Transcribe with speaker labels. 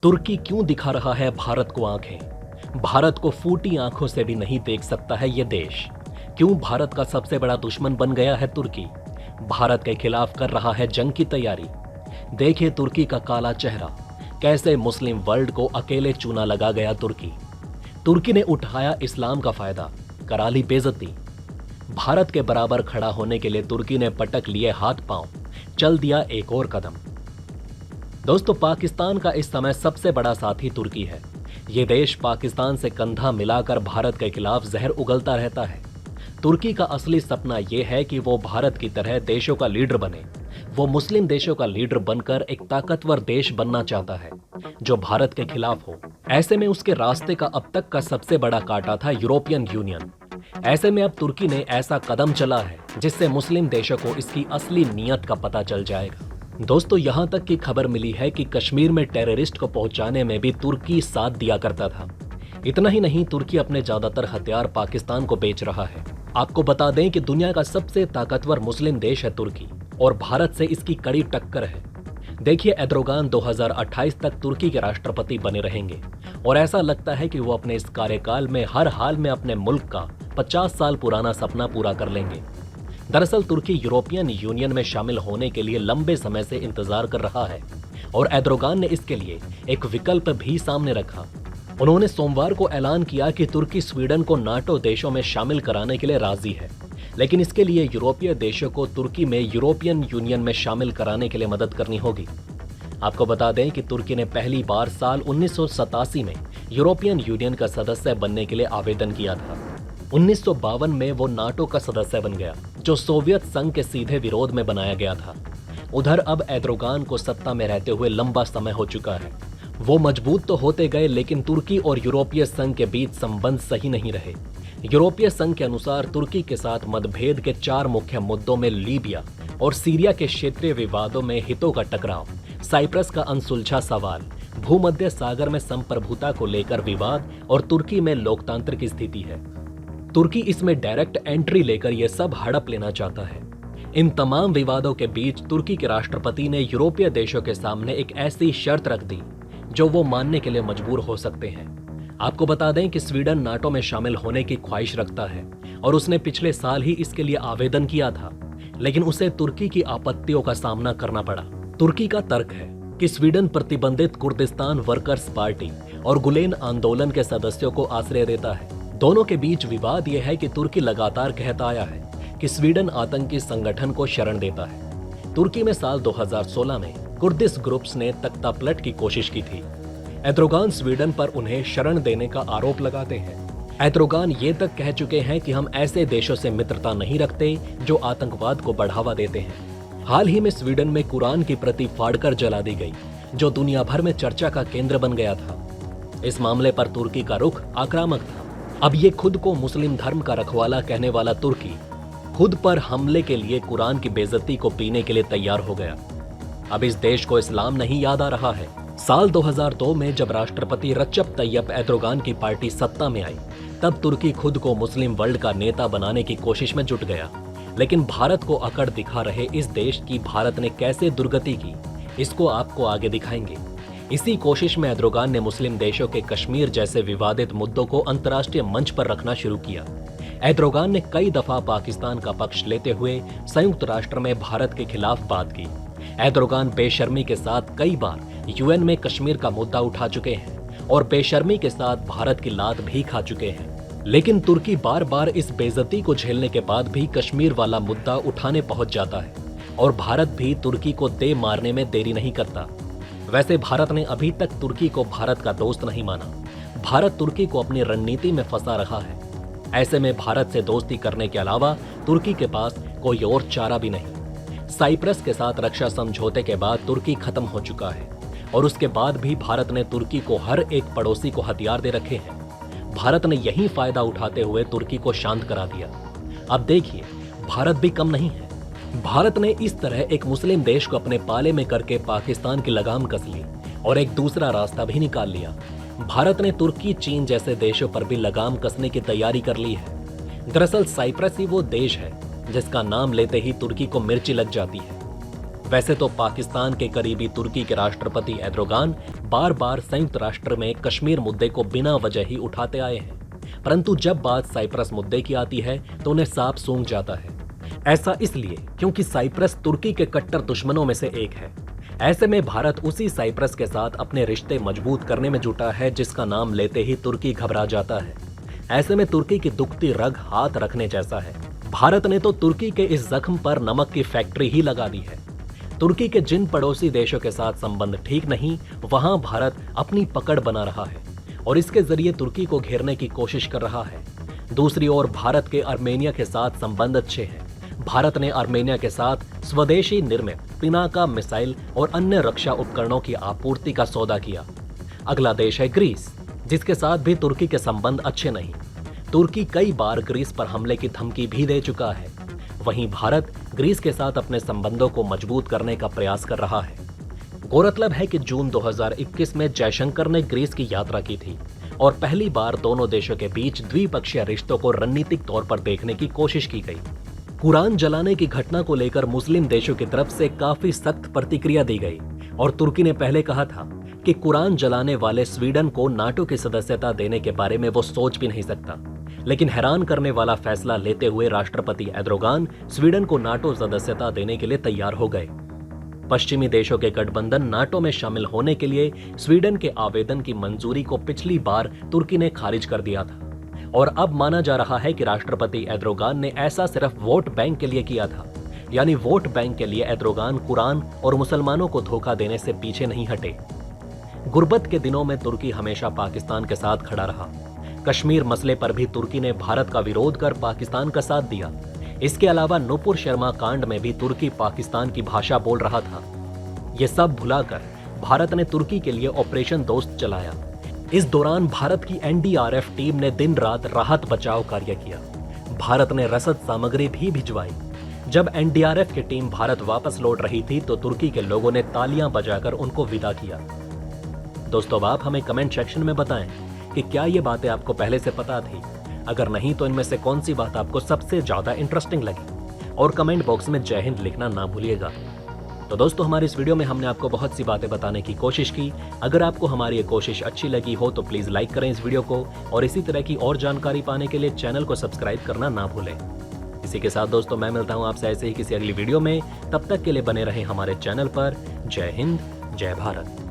Speaker 1: तुर्की क्यों दिखा रहा है भारत को आंखें? भारत को फूटी आंखों से भी नहीं देख सकता है ये देश। क्यों भारत का सबसे बड़ा दुश्मन बन गया है तुर्की? भारत के खिलाफ कर रहा है जंग की तैयारी। देखिए तुर्की का काला चेहरा, कैसे मुस्लिम वर्ल्ड को अकेले चूना लगा गया तुर्की। तुर्की ने उठाया इस्लाम का फायदा, करा ली बेइज्जती। भारत के बराबर खड़ा होने के लिए तुर्की ने पटक लिए हाथ पांव, चल दिया एक और कदम। दोस्तों, पाकिस्तान का इस समय सबसे बड़ा साथी तुर्की है। ये देश पाकिस्तान से कंधा मिलाकर भारत के खिलाफ जहर उगलता रहता है। तुर्की का असली सपना यह है कि वो भारत की तरह देशों का लीडर बने। वो मुस्लिम देशों का लीडर बनकर एक ताकतवर देश बनना चाहता है जो भारत के खिलाफ हो। ऐसे में उसके रास्ते का अब तक का सबसे बड़ा कांटा था यूरोपियन यूनियन। ऐसे में अब तुर्की ने ऐसा कदम चला है जिससे मुस्लिम देशों को इसकी असली नीयत का पता चल जाएगा। दोस्तों, यहां तक की खबर मिली है कि कश्मीर में टेररिस्ट को पहुंचाने में भी तुर्की साथ दिया करता था। इतना ही नहीं, तुर्की अपने ज्यादातर हथियार पाकिस्तान को बेच रहा है। आपको बता दें कि दुनिया का सबसे ताकतवर मुस्लिम देश है तुर्की और भारत से इसकी कड़ी टक्कर है। देखिए, एर्दोगान 2028 तक तुर्की के राष्ट्रपति बने रहेंगे और ऐसा लगता है कि वो अपने इस कार्यकाल में हर हाल में अपने मुल्क का 50 साल पुराना सपना पूरा कर लेंगे। दरअसल तुर्की यूरोपियन यूनियन में शामिल होने के लिए लंबे समय से इंतजार कर रहा है और एर्दोगान ने इसके लिए एक विकल्प भी सामने रखा। उन्होंने सोमवार को ऐलान किया कि तुर्की स्वीडन को नाटो देशों में शामिल कराने के लिए राजी है, लेकिन इसके लिए यूरोपीय देशों को तुर्की में यूरोपियन यूनियन में शामिल कराने के लिए मदद करनी होगी। आपको बता दें कि तुर्की ने पहली बार साल 1987 में यूरोपियन यूनियन का सदस्य बनने के लिए आवेदन किया था। 1952 में वो नाटो का सदस्य बन गया, जो सोवियत संघ के सीधे विरोध में बनाया गया था। उधर अब एर्दोगान को सत्ता में रहते हुए लंबा समय हो चुका है। वो मजबूत तो होते गए, लेकिन तुर्की और यूरोपीय संघ के बीच संबंध सही नहीं रहे। यूरोपीय संघ के अनुसार तुर्की के साथ मतभेद के 4 मुख्य मुद्दों में लीबिया और सीरिया के क्षेत्रीय विवादों में हितों का टकराव, साइप्रस का अनसुलझा सवाल, भूमध्य सागर में संप्रभुता को लेकर विवाद और तुर्की में लोकतांत्रिक स्थिति है। तुर्की इसमें डायरेक्ट एंट्री लेकर यह सब हड़प लेना चाहता है। इन तमाम विवादों के बीच तुर्की के राष्ट्रपति ने यूरोपीय देशों के सामने एक ऐसी शर्त रख दी जो वो मानने के लिए मजबूर हो सकते हैं। आपको बता दें कि स्वीडन नाटो में शामिल होने की ख्वाहिश रखता है और उसने पिछले साल ही इसके लिए आवेदन किया था, लेकिन उसे तुर्की की आपत्तियों का सामना करना पड़ा। तुर्की का तर्क है कि स्वीडन प्रतिबंधित कुर्दिस्तान वर्कर्स पार्टी और गुलेन आंदोलन के सदस्यों को आश्रय देता है। दोनों के बीच विवाद यह है कि तुर्की लगातार कहता आया है कि स्वीडन आतंकी संगठन को शरण देता है। तुर्की में साल 2016 में कुर्दिश ग्रुप्स ने तख्तापलट की कोशिश की थी। एर्दोगान स्वीडन पर उन्हें शरण देने का आरोप लगाते हैं। एर्दोगान ये तक कह चुके हैं कि हम ऐसे देशों से मित्रता नहीं रखते जो आतंकवाद को बढ़ावा देते हैं। हाल ही में स्वीडन में कुरान की प्रति फाड़कर जला दी गई, जो दुनिया भर में चर्चा का केंद्र बन गया था। इस मामले पर तुर्की का रुख आक्रामक था। अब ये खुद को मुस्लिम धर्म का रखवाला कहने वाला तुर्की खुद पर हमले के लिए कुरान की बेइज्जती को पीने के लिए तैयार हो गया। अब इस देश को इस्लाम नहीं याद आ रहा है। साल 2002 में जब राष्ट्रपति रजब तैयब एर्दोगान की पार्टी सत्ता में आई, तब तुर्की खुद को मुस्लिम वर्ल्ड का नेता बनाने की कोशिश में जुट गया। लेकिन भारत को अकड़ दिखा रहे इस देश की भारत ने कैसे दुर्गति की, इसको आपको आगे दिखाएंगे। इसी कोशिश में एर्दोगान ने मुस्लिम देशों के कश्मीर जैसे विवादित मुद्दों को अंतर्राष्ट्रीय मंच पर रखना शुरू किया। एर्दोगान ने कई दफा पाकिस्तान का पक्ष लेते हुए संयुक्त राष्ट्र में भारत के खिलाफ बात की। एर्दोगान बेशर्मी के साथ कई बार यूएन में कश्मीर का मुद्दा उठा चुके हैं और बेशर्मी के साथ भारत की लात भी खा चुके हैं। लेकिन तुर्की बार बार इस बेइज्जती को झेलने के बाद भी कश्मीर वाला मुद्दा उठाने पहुंच जाता है और भारत भी तुर्की को दे मारने में देरी नहीं करता। वैसे भारत ने अभी तक तुर्की को भारत का दोस्त नहीं माना। भारत तुर्की को अपनी रणनीति में फंसा रहा है। ऐसे में भारत से दोस्ती करने के अलावा तुर्की के पास कोई और चारा भी नहीं। साइप्रस के साथ रक्षा समझौते के बाद तुर्की खत्म हो चुका है और उसके बाद भी भारत ने तुर्की को हर एक पड़ोसी को हथियार दे रखे हैं। भारत ने यही फायदा उठाते हुए तुर्की को शांत करा दिया। अब देखिए, भारत भी कम नहीं है। भारत ने इस तरह एक मुस्लिम देश को अपने पाले में करके पाकिस्तान की लगाम कस ली और एक दूसरा रास्ता भी निकाल लिया। भारत ने तुर्की, चीन जैसे देशों पर भी लगाम कसने की तैयारी कर ली है। दरअसल साइप्रस ही वो देश है जिसका नाम लेते ही तुर्की को मिर्ची लग जाती है। वैसे तो पाकिस्तान के करीबी तुर्की के राष्ट्रपति एर्दोगान बार बार संयुक्त राष्ट्र में कश्मीर मुद्दे को बिना वजह ही उठाते आए हैं, परंतु जब बात साइप्रस मुद्दे की आती है तो उन्हें सांप सूंघ जाता है। ऐसा इसलिए क्योंकि साइप्रस तुर्की के कट्टर दुश्मनों में से एक है। ऐसे में भारत उसी साइप्रस के साथ अपने रिश्ते मजबूत करने में जुटा है, जिसका नाम लेते ही तुर्की घबरा जाता है। ऐसे में तुर्की की दुखती रग हाथ रखने जैसा है। भारत ने तो तुर्की के इस जख्म पर नमक की फैक्ट्री ही लगा दी है। तुर्की के जिन पड़ोसी देशों के साथ संबंध ठीक नहीं, वहां भारत अपनी पकड़ बना रहा है और इसके जरिए तुर्की को घेरने की कोशिश कर रहा है। दूसरी ओर भारत के आर्मेनिया के साथ संबंध अच्छे हैं। भारत ने आर्मेनिया के साथ स्वदेशी निर्मित पिनाका मिसाइल और अन्य रक्षा उपकरणों की आपूर्ति का सौदा किया। अगला देश है ग्रीस, जिसके साथ भी तुर्की के संबंध अच्छे नहीं। तुर्की कई बार ग्रीस पर हमले की धमकी भी दे चुका है। वहीं भारत ग्रीस के साथ अपने संबंधों को मजबूत करने का प्रयास कर रहा है। गौरतलब है कि जून 2021 में जयशंकर ने ग्रीस की यात्रा की थी और पहली बार दोनों देशों के बीच द्विपक्षीय रिश्तों को रणनीतिक तौर पर देखने की कोशिश की गई। कुरान जलाने की घटना को लेकर मुस्लिम देशों की तरफ से काफी सख्त प्रतिक्रिया दी गई और तुर्की ने पहले कहा था कि कुरान जलाने वाले स्वीडन को नाटो की सदस्यता देने के बारे में वो सोच भी नहीं सकता। लेकिन हैरान करने वाला फैसला लेते हुए राष्ट्रपति एर्दोगान स्वीडन को नाटो सदस्यता देने के लिए तैयार हो गए। पश्चिमी देशों के गठबंधन नाटो में शामिल होने के लिए स्वीडन के आवेदन की मंजूरी को पिछली बार तुर्की ने खारिज कर दिया था और अब माना जा रहा है कि राष्ट्रपति एर्दोगान ने ऐसा सिर्फ वोट बैंक के लिए किया था। यानी वोट बैंक के लिए एर्दोगान कुरान और मुसलमानों को धोखा देने से पीछे नहीं हटे। गुर्बत के दिनों में तुर्की हमेशा पाकिस्तान के साथ खड़ा रहा। कश्मीर मसले पर भी तुर्की ने भारत का विरोध कर पाकिस्तान का साथ दिया। इसके अलावा नुपुर शर्मा कांड में भी तुर्की पाकिस्तान की भाषा बोल रहा था। ये सब भुलाकर भारत ने तुर्की के लिए ऑपरेशन दोस्त चलाया। इस दौरान भारत की एनडीआरएफ टीम ने दिन रात राहत बचाव कार्य किया। भारत ने रसद सामग्री भी भिजवाई। जब एनडीआरएफ की टीम भारत वापस लौट रही थी तो तुर्की के लोगों ने तालियां बजाकर उनको विदा किया। दोस्तों, आप हमें कमेंट सेक्शन में बताएं कि क्या ये बातें आपको पहले से पता थी। अगर नहीं तो इनमें से कौन सी बात आपको सबसे ज्यादा इंटरेस्टिंग लगी, और कमेंट बॉक्स में जय हिंद लिखना ना भूलिएगा। तो दोस्तों, हमारी इस वीडियो में हमने आपको बहुत सी बातें बताने की कोशिश की। अगर आपको हमारी ये कोशिश अच्छी लगी हो तो प्लीज लाइक करें इस वीडियो को और इसी तरह की और जानकारी पाने के लिए चैनल को सब्सक्राइब करना ना भूलें। इसी के साथ दोस्तों, मैं मिलता हूं आपसे ऐसे ही किसी अगली वीडियो में। तब तक के लिए बने रहें हमारे चैनल पर। जय हिंद, जय भारत।